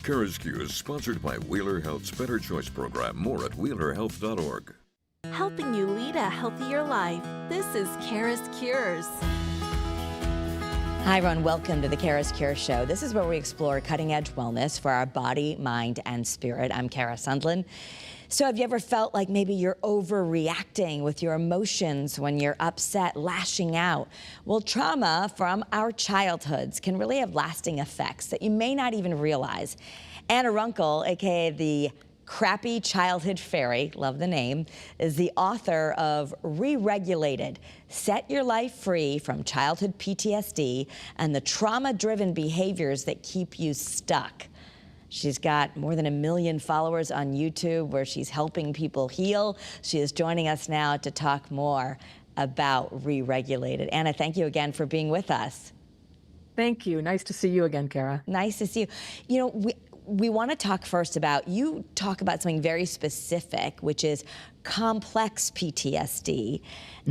CURES is sponsored by Wheeler Health's Better Choice program. More at wheelerhealth.org. Helping you lead a healthier life. This is CURES. Hi, everyone. Welcome to the CURES Show. This is where we explore cutting-edge wellness for our body, mind, and spirit. I'm Kara Sundlin. So have you ever felt like maybe you're overreacting with your emotions when you're upset, lashing out? Well, trauma from our childhoods can really have lasting effects that you may not even realize. Anna Runkle, aka the Crappy Childhood Fairy, love the name, is the author of Re-Regulated, Set Your Life Free from Childhood PTSD and the Trauma-Driven Behaviors That Keep You Stuck. She's got more than 1 million followers on YouTube where she's helping people heal. She is joining us now to talk more about Re-Regulated. Anna, thank you again for being with us. Thank you. Nice to see you again, Kara. Nice to see you. You know, we want to talk first about, you talk about something very specific, which is complex PTSD.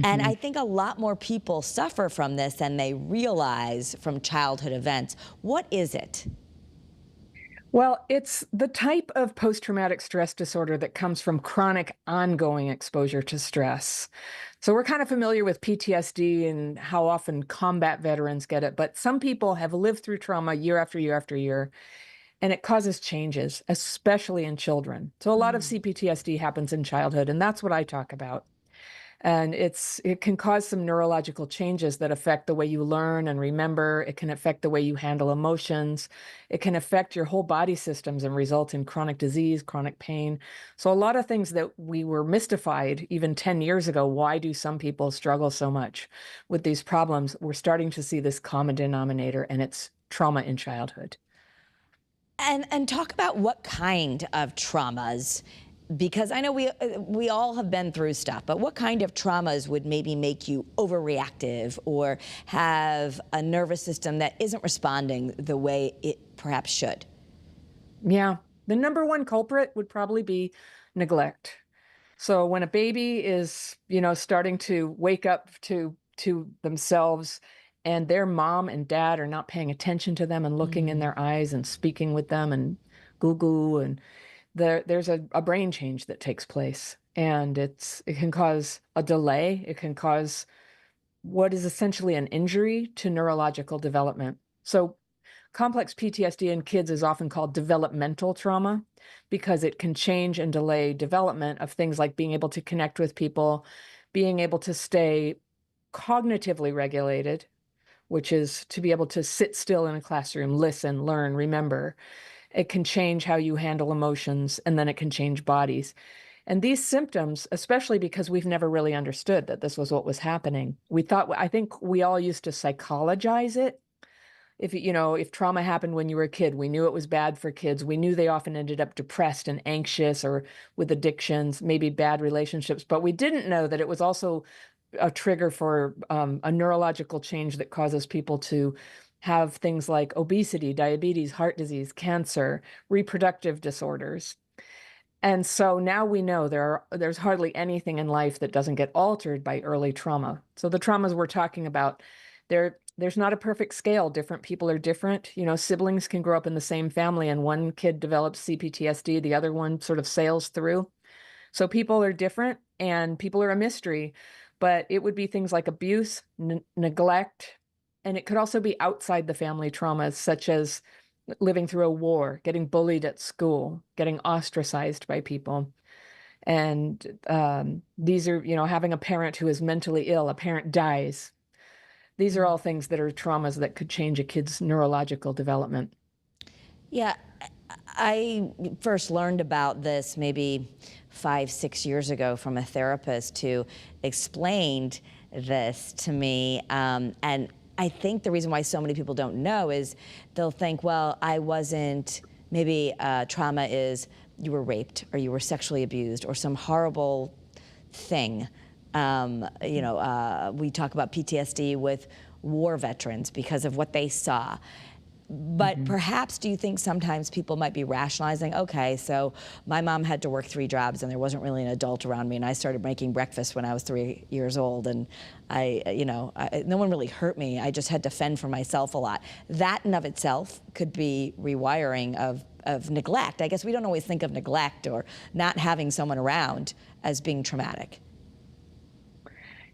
And I think a lot more people suffer from this than they realize from childhood events. What is it? Well, it's the type of post-traumatic stress disorder that comes from chronic ongoing exposure to stress. So we're kind of familiar with PTSD and how often combat veterans get it, but some people have lived through trauma year after year after year, and it causes changes, especially in children. So a lot of CPTSD happens in childhood, and that's what I talk about. And it can cause some neurological changes that affect the way you learn and remember. It can affect the way you handle emotions. It can affect your whole body systems and result in chronic disease, chronic pain. So a lot of things that we were mystified even 10 years ago, why do some people struggle so much with these problems? We're starting to see this common denominator, and it's trauma in childhood. And talk about what kind of traumas, because I know we all have been through stuff, but what kind of traumas would maybe make you overreactive or have a nervous system that isn't responding the way it perhaps should? Yeah, the number one culprit would probably be neglect. So when a baby is, starting to wake up to themselves, and their mom and dad are not paying attention to them and looking in their eyes and speaking with them and goo-goo, and there's a brain change that takes place, and it can cause a delay. It can cause what is essentially an injury to neurological development. So complex PTSD in kids is often called developmental trauma because it can change and delay development of things like being able to connect with people, being able to stay cognitively regulated, which is to be able to sit still in a classroom, listen, learn, remember. It can change how you handle emotions, and then it can change bodies. And these symptoms, especially because we've never really understood that this was what was happening. I think we all used to psychologize it. If trauma happened when you were a kid, we knew it was bad for kids. We knew they often ended up depressed and anxious or with addictions, maybe bad relationships, but we didn't know that it was also a trigger for a neurological change that causes people to have things like obesity, diabetes, heart disease, cancer, reproductive disorders. And so now we know there's hardly anything in life that doesn't get altered by early trauma. So the traumas we're talking about, there's not a perfect scale. Different people are different. Siblings can grow up in the same family and one kid develops CPTSD, the other one sort of sails through. So people are different and people are a mystery, but it would be things like abuse, neglect, and it could also be outside the family traumas, such as living through a war, getting bullied at school, getting ostracized by people. And these are, having a parent who is mentally ill, a parent dies. These are all things that are traumas that could change a kid's neurological development. Yeah, I first learned about this maybe 5-6 years ago from a therapist who explained this to me. And I think the reason why so many people don't know is they'll think, well, maybe trauma is you were raped or you were sexually abused or some horrible thing. We talk about PTSD with war veterans because of what they saw. But perhaps, do you think sometimes people might be rationalizing, okay, so my mom had to work 3 jobs and there wasn't really an adult around me, and I started making breakfast when I was 3 years old, and no one really hurt me. I just had to fend for myself a lot. That in of itself could be rewiring of neglect. I guess we don't always think of neglect or not having someone around as being traumatic.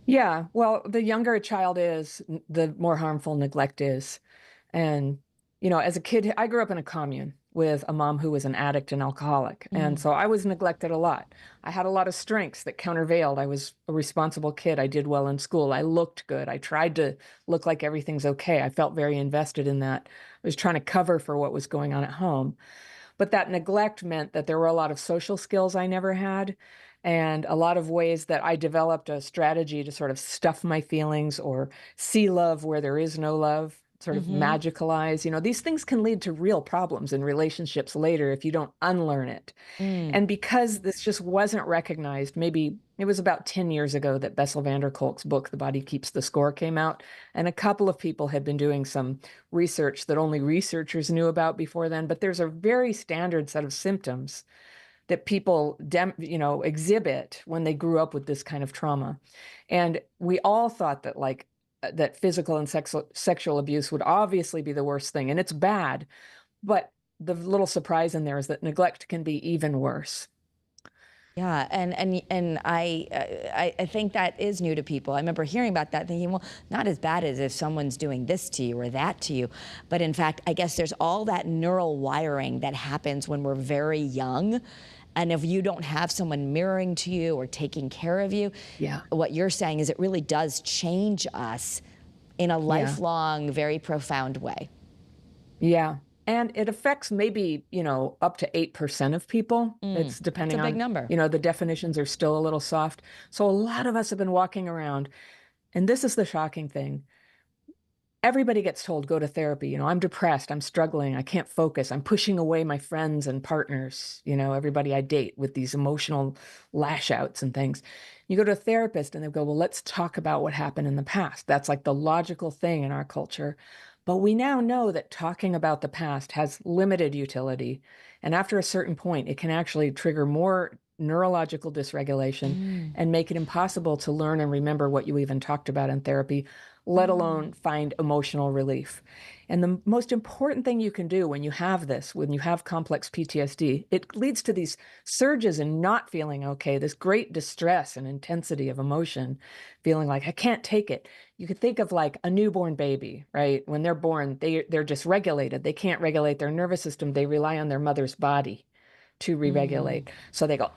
Yeah, well, the younger a child is, the more harmful neglect is. And, as a kid, I grew up in a commune with a mom who was an addict and alcoholic. And so I was neglected a lot. I had a lot of strengths that countervailed. I was a responsible kid. I did well in school. I looked good. I tried to look like everything's okay. I felt very invested in that. I was trying to cover for what was going on at home. But that neglect meant that there were a lot of social skills I never had, and a lot of ways that I developed a strategy to sort of stuff my feelings or see love where there is no love, sort of magicalize. These things can lead to real problems in relationships later if you don't unlearn it. And because this just wasn't recognized, maybe it was about 10 years ago that Bessel van der Kolk's book, The Body Keeps the Score, came out. And a couple of people had been doing some research that only researchers knew about before then. But there's a very standard set of symptoms that people exhibit when they grew up with this kind of trauma. And we all thought that that physical and sexual abuse would obviously be the worst thing. And it's bad. But the little surprise in there is that neglect can be even worse. Yeah, and I think that is new to people. I remember hearing about that, thinking, well, not as bad as if someone's doing this to you or that to you. But in fact, I guess there's all that neural wiring that happens when we're very young. And if you don't have someone mirroring to you or taking care of you, what you're saying is it really does change us in a lifelong, very profound way. Yeah. And it affects maybe, up to 8% of people. It's depending That's a on, big number. The definitions are still a little soft. So a lot of us have been walking around, and this is the shocking thing. Everybody gets told, go to therapy. I'm depressed, I'm struggling, I can't focus, I'm pushing away my friends and partners, everybody I date with these emotional lash outs and things. You go to a therapist and they go, well, let's talk about what happened in the past. That's like the logical thing in our culture. But we now know that talking about the past has limited utility. And after a certain point, it can actually trigger more neurological dysregulation and make it impossible to learn and remember what you even talked about in therapy, let alone find emotional relief. And the most important thing you can do when you have this, when you have complex PTSD, it leads to these surges in not feeling okay, this great distress and intensity of emotion, feeling like I can't take it. You could think of like a newborn baby, right? When they're born, they're dysregulated. They can't regulate their nervous system. They rely on their mother's body to re-regulate. So they go,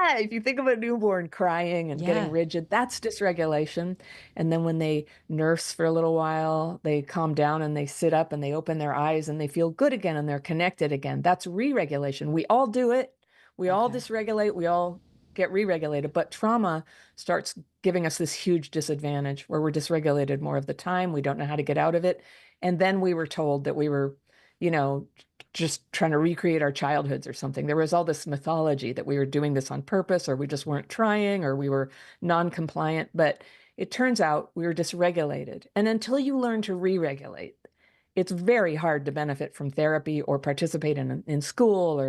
if you think of a newborn crying and getting rigid, that's dysregulation. And then when they nurse for a little while, they calm down and they sit up and they open their eyes and they feel good again and they're connected again. That's re-regulation. We all do it. We all dysregulate. We all get re-regulated. But trauma starts giving us this huge disadvantage where we're dysregulated more of the time. We don't know how to get out of it. And then we were told that we were, just trying to recreate our childhoods or something. There was all this mythology that we were doing this on purpose, or we just weren't trying, or we were non-compliant. But it turns out we were dysregulated. And until you learn to re-regulate, it's very hard to benefit from therapy or participate in school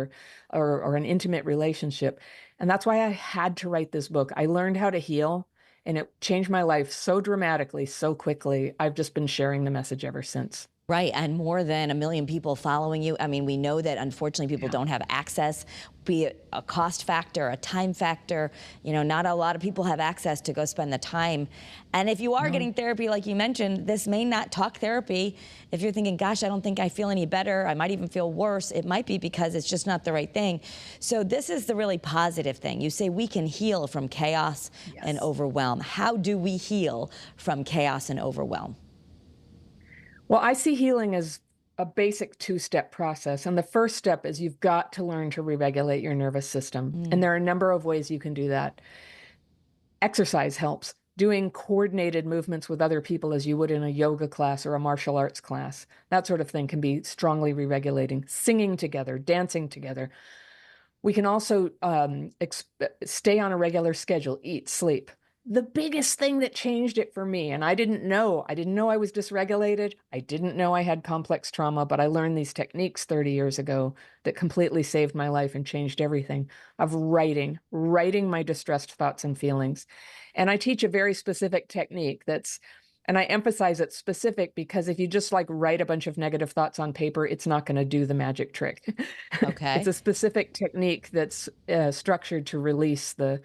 or an intimate relationship. And that's why I had to write this book. I learned how to heal, and it changed my life so dramatically, so quickly. I've just been sharing the message ever since. Right, and more than 1 million people following you. I mean, we know that unfortunately people don't have access, be it a cost factor, a time factor. Not a lot of people have access to go spend the time. And if you are getting therapy, like you mentioned, this may not talk therapy. If you're thinking, gosh, I don't think I feel any better, I might even feel worse, it might be because it's just not the right thing. So this is the really positive thing. You say we can heal from chaos and overwhelm. How do we heal from chaos and overwhelm? Well, I see healing as a basic 2-step process. And the first step is you've got to learn to re-regulate your nervous system. And there are a number of ways you can do that. Exercise helps. Doing coordinated movements with other people as you would in a yoga class or a martial arts class, that sort of thing can be strongly re-regulating. Singing together, dancing together. We can also stay on a regular schedule, eat, sleep. the biggest thing that changed it for me, and I didn't know I was dysregulated. I didn't know I had complex trauma, but I learned these techniques 30 years ago that completely saved my life and changed everything, of writing my distressed thoughts and feelings. And I teach a very specific technique and I emphasize it's specific because if you just like write a bunch of negative thoughts on paper, it's not going to do the magic trick. It's Okay. a specific technique that's structured to release the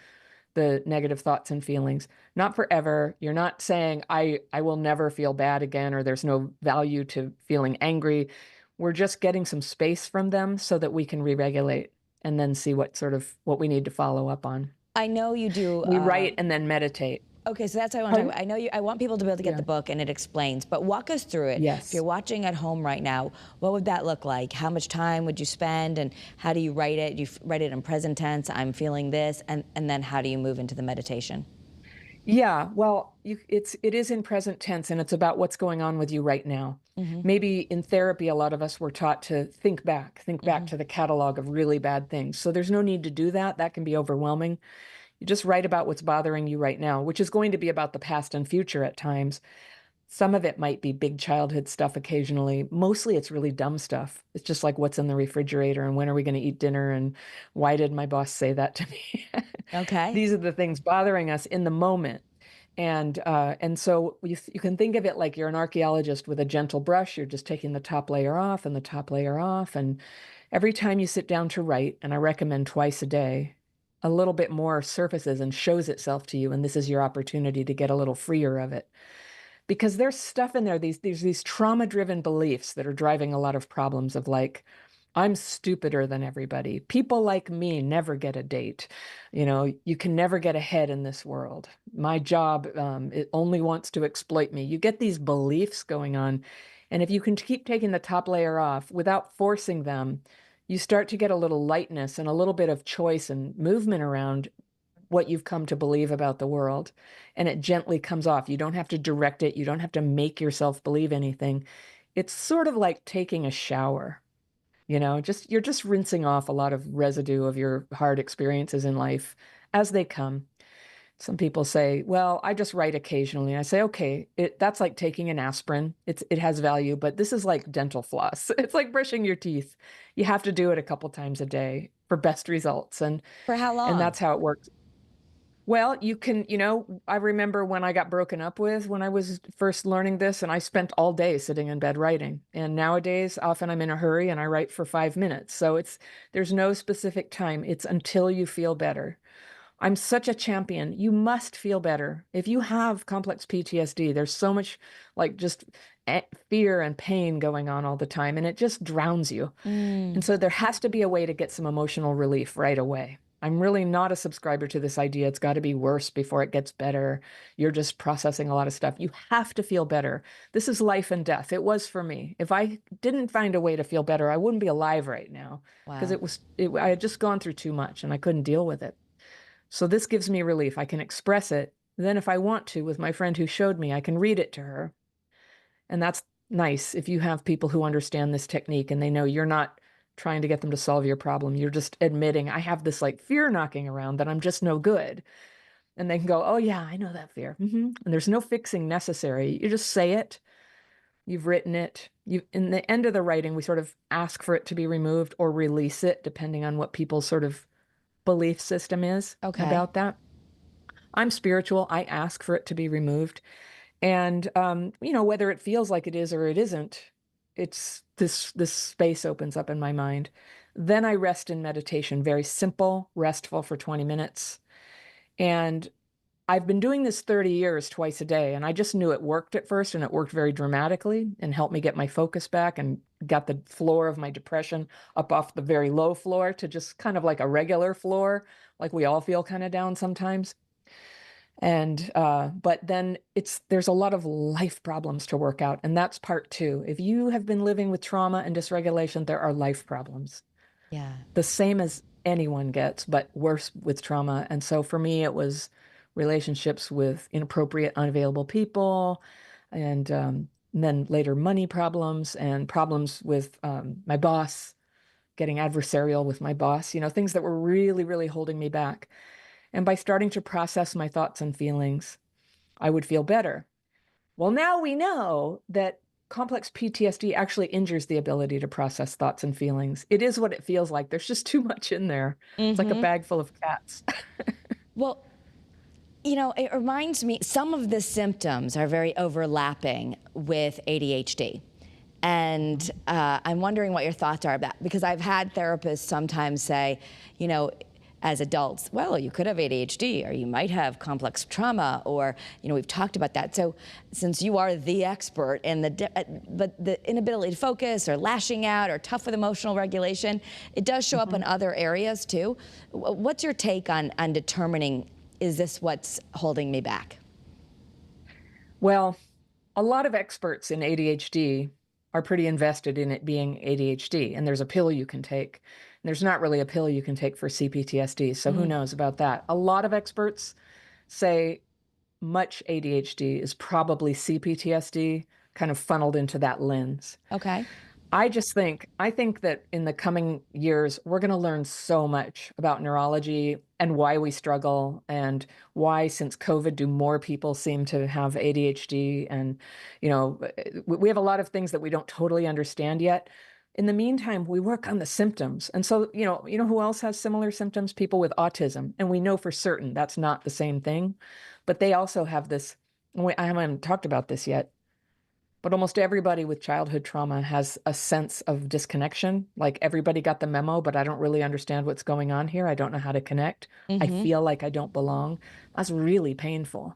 negative thoughts and feelings. Not forever. You're not saying, I will never feel bad again, or there's no value to feeling angry. We're just getting some space from them so that we can re-regulate and then see what we need to follow up on. I know you do. We write and then meditate. Okay, so that's what I want to talk Pardon? about. I know you. I want people to be able to get Yeah. the book, and it explains. But walk us through it. If you're Yes. watching at home right now, what would that look like? How much time would you spend, and how do you write it? You write it in present tense. I'm feeling this, and then how do you move into the meditation? Yeah, well, it is in present tense, and it's about what's going on with you right now. Maybe in therapy, a lot of us were taught to think back to the catalog of really bad things. So there's no need to do that. That can be overwhelming. You just write about what's bothering you right now, which is going to be about the past and future at times. Some of it might be big childhood stuff occasionally. Mostly it's really dumb stuff. It's just like what's in the refrigerator and when are we going to eat dinner and why did my boss say that to me? Okay. These are the things bothering us in the moment. And so you can think of it like you're an archaeologist with a gentle brush. You're just taking the top layer off and the top layer off. And every time you sit down to write, and I recommend twice a day, a little bit more surfaces and shows itself to you. And this is your opportunity to get a little freer of it. Because there's stuff in there, these trauma-driven beliefs that are driving a lot of problems of like, I'm stupider than everybody. People like me never get a date. You know, you can never get ahead in this world. My job, it only wants to exploit me. You get these beliefs going on. And if you can keep taking the top layer off without forcing them, you start to get a little lightness and a little bit of choice and movement around what you've come to believe about the world. And it gently comes off. You don't have to direct it. You don't have to make yourself believe anything. It's sort of like taking a shower. You know, you're just rinsing off a lot of residue of your hard experiences in life as they come. Some people say, well, I just write occasionally. I say, okay, that's like taking an aspirin. It has value, but this is like dental floss. It's like brushing your teeth. You have to do it a couple times a day for best results. For how And long? that's how it works. Well, I remember when I got broken up with when I was first learning this, and I spent all day sitting in bed writing. And nowadays, often I'm in a hurry and I write for 5 minutes. So there's no specific time. It's until you feel better. I'm such a champion. You must feel better. If you have complex PTSD, there's so much like just fear and pain going on all the time, and it just drowns you. And so there has to be a way to get some emotional relief right away. I'm really not a subscriber to this idea. It's got to be worse before it gets better. You're just processing a lot of stuff. You have to feel better. This is life and death. It was for me. If I didn't find a way to feel better, I wouldn't be alive right now because Wow. I had just gone through too much and I couldn't deal with it. So this gives me relief. I can express it. Then if I want to, with my friend who showed me, I can read it to her. And that's nice if you have people who understand this technique and they know you're not trying to get them to solve your problem. You're just admitting, I have this like fear knocking around that I'm just no good. And they can go, oh, yeah, I know that fear. And there's no fixing necessary. You just say it. You've written it. In the end of the writing, we sort of ask for it to be removed or release it, depending on what people's sort of belief system is Okay. about that. I'm spiritual. I ask for it to be removed. And whether it feels like it is or it isn't, it's this space opens up in my mind. Then I rest in meditation, very simple, restful for 20 minutes. And I've been doing this 30 years twice a day, and I just knew it worked at first, and it worked very dramatically and helped me get my focus back and got the floor of my depression up off the very low floor to just kind of like a regular floor, like we all feel kind of down sometimes. And but then there's a lot of life problems to work out, and that's part two. If you have been living with trauma and dysregulation, there are life problems, Yeah. the same as anyone gets, but worse with trauma. And so for me, it was relationships with inappropriate, unavailable people, and then later money problems and problems with my boss, getting adversarial with my boss, things that were really, really holding me back. And by starting to process my thoughts and feelings, I would feel better. Well, now we know that complex PTSD actually injures the ability to process thoughts and feelings. It is what it feels like. There's just too much in there. It's like a bag full of cats. Well, you know, it reminds me, some of the symptoms are very overlapping with ADHD. And I'm wondering what your thoughts are about, because I've had therapists sometimes say, you know, as adults, well, you could have ADHD, or you might have complex trauma, or, you know, we've talked about that. So since you are the expert in but the inability to focus or lashing out or tough with emotional regulation, it does show up in other areas too. What's your take on determining, is this what's holding me back? Well, a lot of experts in ADHD are pretty invested in it being ADHD, and there's a pill you can take. And there's not really a pill you can take for CPTSD, so who knows about that? A lot of experts say much ADHD is probably CPTSD, kind of funneled into that lens. Okay. I think that in the coming years, we're going to learn so much about neurology and why we struggle, and why, since COVID, do more people seem to have ADHD. And, you know, we have a lot of things that we don't totally understand yet. In the meantime, we work on the symptoms. And so, you know who else has similar symptoms? People with autism. And we know for certain that's not the same thing, but they also have this. I haven't talked about this yet, but almost everybody with childhood trauma has a sense of disconnection. Like, everybody got the memo, but I don't really understand what's going on here. I don't know how to connect. I feel like I don't belong. That's really painful.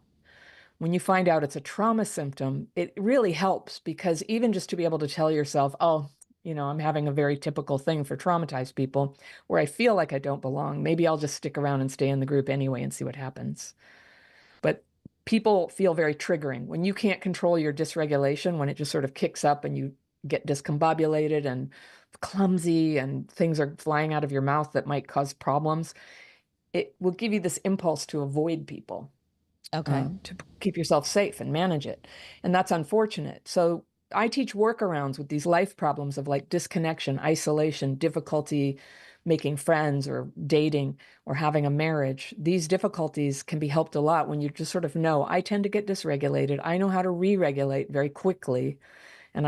When you find out it's a trauma symptom, it really helps, because even just to be able to tell yourself, oh, you know, I'm having a very typical thing for traumatized people where I feel like I don't belong. Maybe I'll just stick around and stay in the group anyway and see what happens. But people feel very triggering when you can't control your dysregulation, when it just sort of kicks up and you get discombobulated and clumsy and things are flying out of your mouth that might cause problems. It will give you this impulse to avoid people, to keep yourself safe and manage it. And that's unfortunate. So I teach workarounds with these life problems of like disconnection, isolation, difficulty making friends or dating or having a marriage. These difficulties can be helped a lot when you just sort of know, I tend to get dysregulated. I know how to re-regulate very quickly. And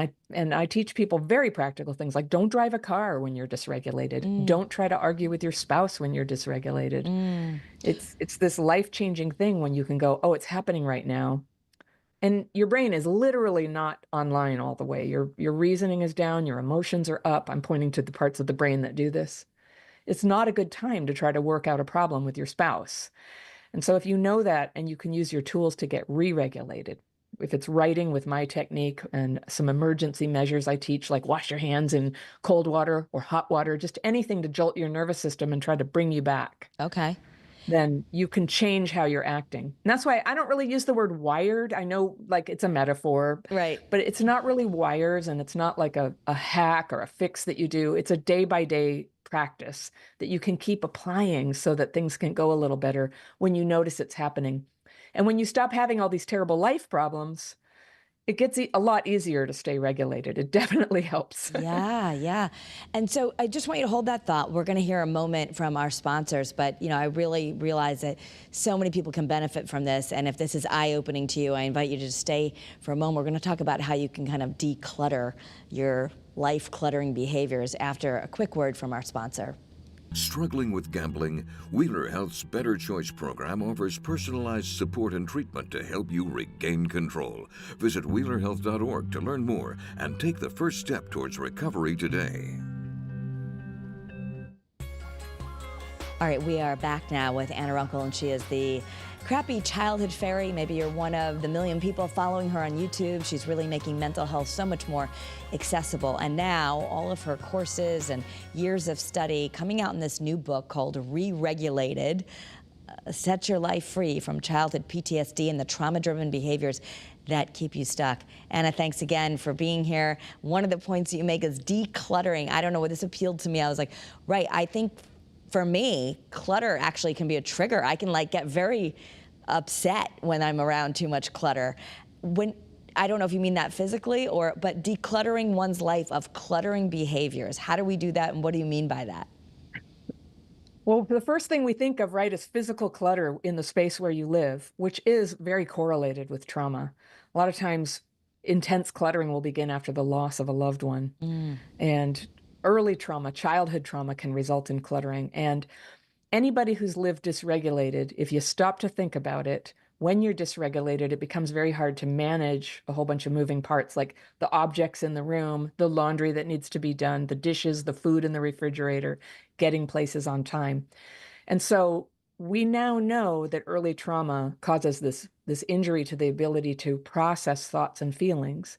I teach people very practical things like, don't drive a car when you're dysregulated. Don't try to argue with your spouse when you're dysregulated. It's this life-changing thing when you can go, oh, it's happening right now. And your brain is literally not online all the way. Your reasoning is down, your emotions are up. I'm pointing to the parts of the brain that do this. It's not a good time to try to work out a problem with your spouse. And so if you know that, and you can use your tools to get re-regulated, if it's writing with my technique and some emergency measures I teach, like wash your hands in cold water or hot water, just anything to jolt your nervous system and try to bring you back. Okay. Then you can change how you're acting. And that's why I don't really use the word wired. I know, like, it's a metaphor, Right. but it's not really wires, and it's not like a hack or a fix that you do. It's a day-by-day practice that you can keep applying so that things can go a little better when you notice it's happening. And when you stop having all these terrible life problems, it gets a lot easier to stay regulated. It definitely helps. Yeah. And so I just want you to hold that thought. We're going to hear a moment from our sponsors, but you know, I really realize that so many people can benefit from this. And if this is eye-opening to you, I invite you to just stay for a moment. We're going to talk about how you can kind of declutter your life cluttering behaviors after a quick word from our sponsor. Struggling with gambling? Wheeler Health's Better Choice program offers personalized support and treatment to help you regain control. Visit WheelerHealth.org to learn more and take the first step towards recovery today. All right, we are back now with Anna Runkle, and she is the crappy childhood fairy. Maybe you're one of the million people following her on YouTube. She's really making mental health so much more accessible. And now all of her courses and years of study coming out in this new book called Re-Regulated, Set Your Life Free from Childhood PTSD and the Trauma-Driven Behaviors that Keep You Stuck. Anna, thanks again for being here. One of the points that you make is decluttering. I don't know, this appealed to me. I was like, right, I think for me, clutter actually can be a trigger. I can like get very upset when I'm around too much clutter. I don't know if you mean that physically, but decluttering one's life of cluttering behaviors. How do we do that, and what do you mean by that? Well, the first thing we think of, right, is physical clutter in the space where you live, which is very correlated with trauma. A lot of times, intense cluttering will begin after the loss of a loved one. Mm. And early trauma, childhood trauma, can result in cluttering. And anybody who's lived dysregulated, if you stop to think about it, when you're dysregulated, it becomes very hard to manage a whole bunch of moving parts, like the objects in the room, the laundry that needs to be done, the dishes, the food in the refrigerator, getting places on time. And so we now know that early trauma causes this injury to the ability to process thoughts and feelings.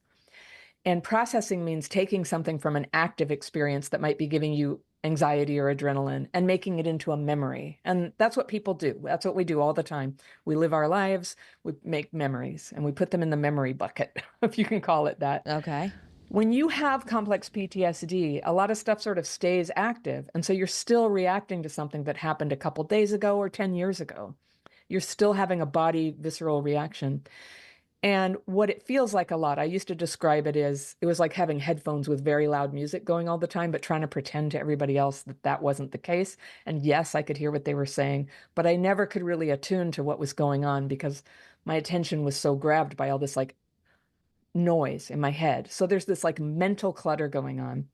And processing means taking something from an active experience that might be giving you anxiety or adrenaline and making it into a memory. And that's what people do. That's what we do all the time. We live our lives, we make memories, and we put them in the memory bucket, if you can call it that. Okay. When you have complex PTSD, a lot of stuff sort of stays active. And so you're still reacting to something that happened a couple days ago or 10 years ago. You're still having a body visceral reaction. And what it feels like a lot, I used to describe it as it was like having headphones with very loud music going all the time, but trying to pretend to everybody else that that wasn't the case. And yes, I could hear what they were saying, but I never could really attune to what was going on because my attention was so grabbed by all this like noise in my head. So there's this like mental clutter going on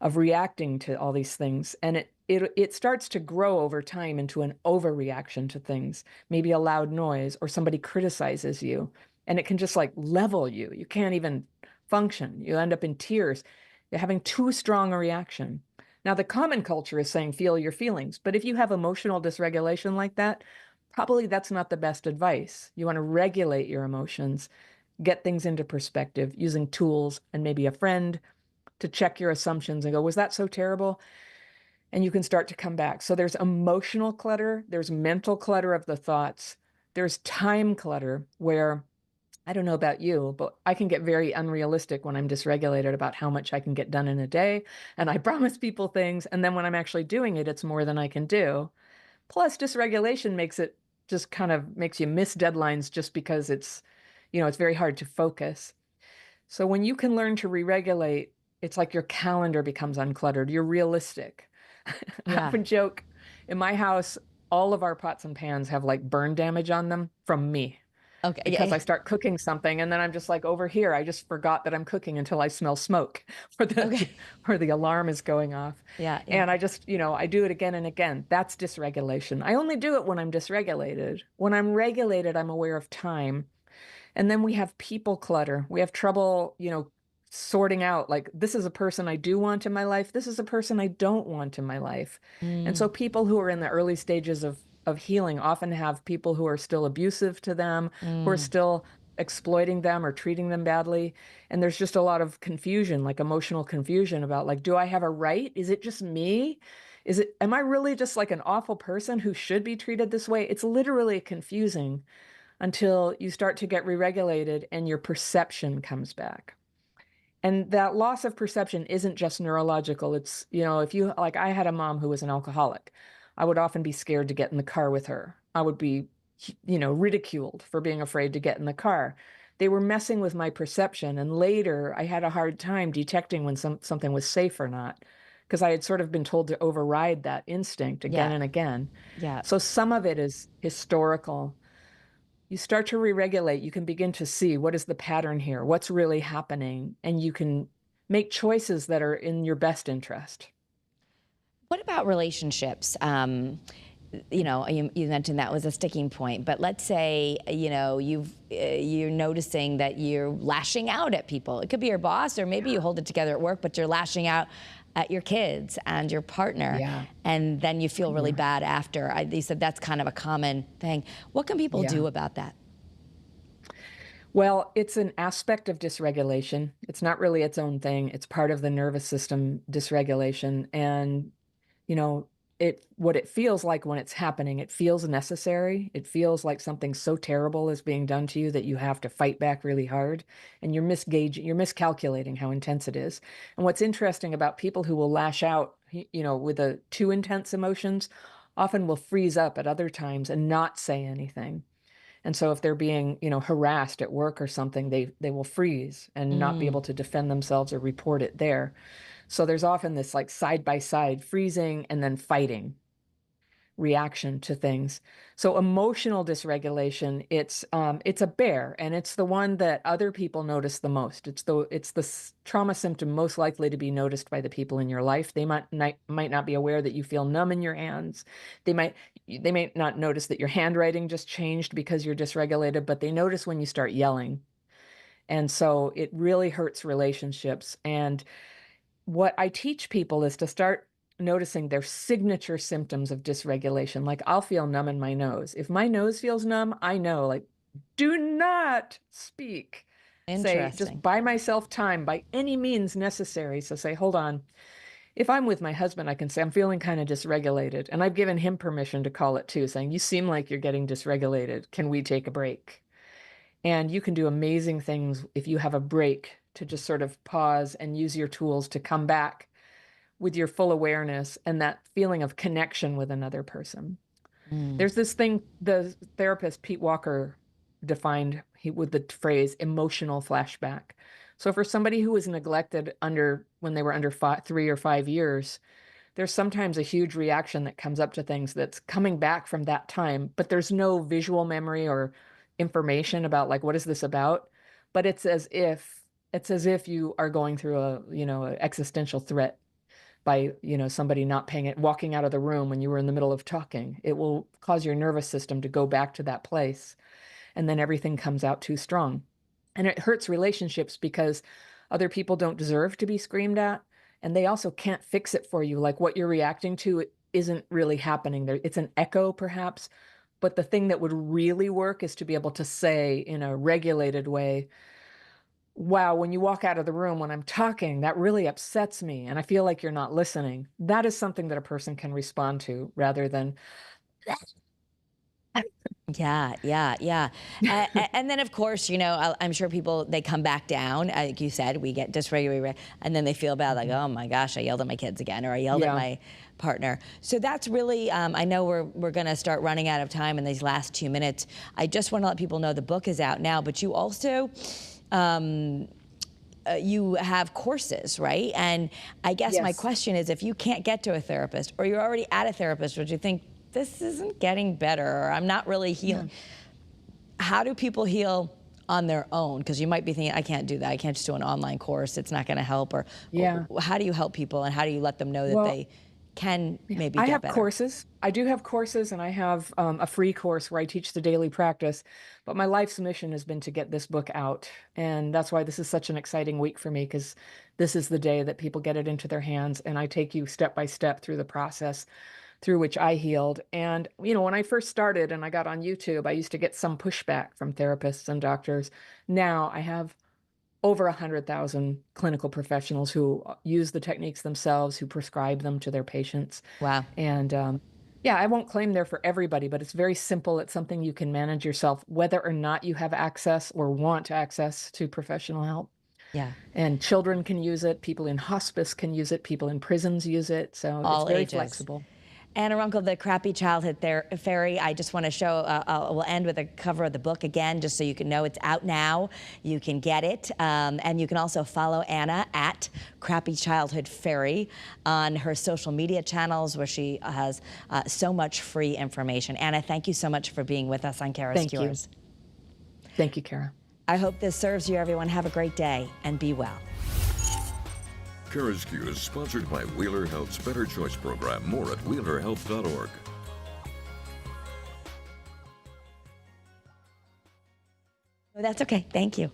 of reacting to all these things. And it starts to grow over time into an overreaction to things, maybe a loud noise or somebody criticizes you, and it can just like level you. You can't even function. You end up in tears. You're having too strong a reaction. Now, the common culture is saying feel your feelings, but if you have emotional dysregulation like that, probably that's not the best advice. You want to regulate your emotions, get things into perspective using tools and maybe a friend to check your assumptions and go, was that so terrible? And you can start to come back. So there's emotional clutter, there's mental clutter of the thoughts, there's time clutter where I don't know about you, but I can get very unrealistic when I'm dysregulated about how much I can get done in a day. And I promise people things. And then when I'm actually doing it, it's more than I can do. Plus, dysregulation makes it just kind of makes you miss deadlines just because it's very hard to focus. So when you can learn to re-regulate, it's like your calendar becomes uncluttered. You're realistic. I Yeah. often joke, in my house, all of our pots and pans have like burn damage on them from me Okay. because Yeah. I start cooking something and then I'm just like over here, I just forgot that I'm cooking until I smell smoke Okay. or the alarm is going off. Yeah. Yeah. And I just, I do it again and again. That's dysregulation. I only do it when I'm dysregulated. When I'm regulated, I'm aware of time. And then we have people clutter. We have trouble, sorting out like, this is a person I do want in my life. This is a person I don't want in my life. And so Mm. people who are in the early stages of healing often have people who are still abusive to them, who are Mm. still exploiting them or treating them badly. And there's just a lot of confusion, like emotional confusion about like, do I have a right? Is it just me? Am I really just like an awful person who should be treated this way? It's literally confusing until you start to get re-regulated and your perception comes back. And that loss of perception isn't just neurological. It's, if you, like, I had a mom who was an alcoholic. I would often be scared to get in the car with her. I would be, ridiculed for being afraid to get in the car. They were messing with my perception. And later I had a hard time detecting when something was safe or not, because I had sort of been told to override that instinct again Yeah. and again. Yeah. So some of it is historical. You start to re-regulate, you can begin to see what is the pattern here, what's really happening, and you can make choices that are in your best interest. What about relationships? You mentioned that was a sticking point, but let's say, you're noticing that you're lashing out at people. It could be your boss, or maybe you hold it together at work, but you're lashing out at your kids and your partner. Yeah. And then you feel really bad after. You said that's kind of a common thing. What can people Yeah. do about that? Well, it's an aspect of dysregulation. It's not really its own thing. It's part of the nervous system dysregulation. And, you know, what it feels like when it's happening, it feels necessary. It feels like something so terrible is being done to you that you have to fight back really hard. And you're miscalculating how intense it is. And what's interesting about people who will lash out, with a too intense emotions, often will freeze up at other times and not say anything. And so if they're being, harassed at work or something, they will freeze and not be able Mm. to defend themselves or report it there. So there's often this like side by side freezing and then fighting. reaction to things. So emotional dysregulation, it's a bear, and it's the one that other people notice the most. It's the trauma symptom most likely to be noticed by the people in your life. They might not be aware that you feel numb in your hands. They might not notice that your handwriting just changed because you're dysregulated, but they notice when you start yelling. And so it really hurts relationships. And what I teach people is to start noticing their signature symptoms of dysregulation. Like, I'll feel numb in my nose. If my nose feels numb, I know, like, do not speak. Say, just Interesting. buy myself time by any means necessary. So say, hold on. If I'm with my husband, I can say, I'm feeling kind of dysregulated. And I've given him permission to call it too, saying, you seem like you're getting dysregulated. Can we take a break? And you can do amazing things if you have a break to just sort of pause and use your tools to come back with your full awareness and that feeling of connection with another person. There's this thing the therapist Pete Walker defined with the phrase emotional flashback. So for somebody who was neglected when they were under 3 or 5 years, there's sometimes a huge reaction that comes up to things that's coming back from that time, but there's no visual memory or information about, like, what is this about? But it's as if you are going through an existential threat by, somebody not paying it, walking out of the room when you were in the middle of talking. It will cause your nervous system to go back to that place, and then everything comes out too strong. And it hurts relationships because other people don't deserve to be screamed at, and they also can't fix it for you. Like, what you're reacting to isn't really happening there. It's an echo, perhaps, but the thing that would really work is to be able to say in a regulated way, wow, when you walk out of the room when I'm talking, that really upsets me, and I feel like you're not listening. That is something that a person can respond to rather than, Yeah, yeah, yeah. And then, of course, I'm sure people, they come back down. Like you said, we get dysregulated, and then they feel bad, like, oh my gosh, I yelled at my kids again, or I yelled at my partner. So that's really, I know we're going to start running out of time in these last 2 minutes. I just want to let people know the book is out now, but you also, you have courses, right? And I guess my question is, if you can't get to a therapist, or you're already at a therapist, would you think, this isn't getting better, or I'm not really healing. How do people heal on their own? Because you might be thinking, I can't do that. I can't just do an online course. It's not going to help. Or how do you help people, and how do you let them know that they can maybe get better? Courses. I do have courses, and I have a free course where I teach the daily practice. But my life's mission has been to get this book out. And that's why this is such an exciting week for me, because this is the day that people get it into their hands, and I take you step by step through the process through which I healed. And, when I first started and I got on YouTube, I used to get some pushback from therapists and doctors. Now I have over 100,000 clinical professionals who use the techniques themselves, who prescribe them to their patients. Wow. And I won't claim they're for everybody, but it's very simple. It's something you can manage yourself, whether or not you have access or want access to professional help. Yeah. And children can use it. People in hospice can use it. People in prisons use it. So All it's very ages. flexible. Anna Runkle, the Crappy Childhood Fairy. I just want to show, we'll end with a cover of the book again, just so you can know it's out now. You can get it. And you can also follow Anna at Crappy Childhood Fairy on her social media channels, where she has so much free information. Anna, thank you so much for being with us on CURES. Thank you. Thank you, Kara. I hope this serves you, everyone. Have a great day, and be well. CURES is sponsored by Wheeler Health's Better Choice program. More at wheelerhealth.org. That's okay. Thank you.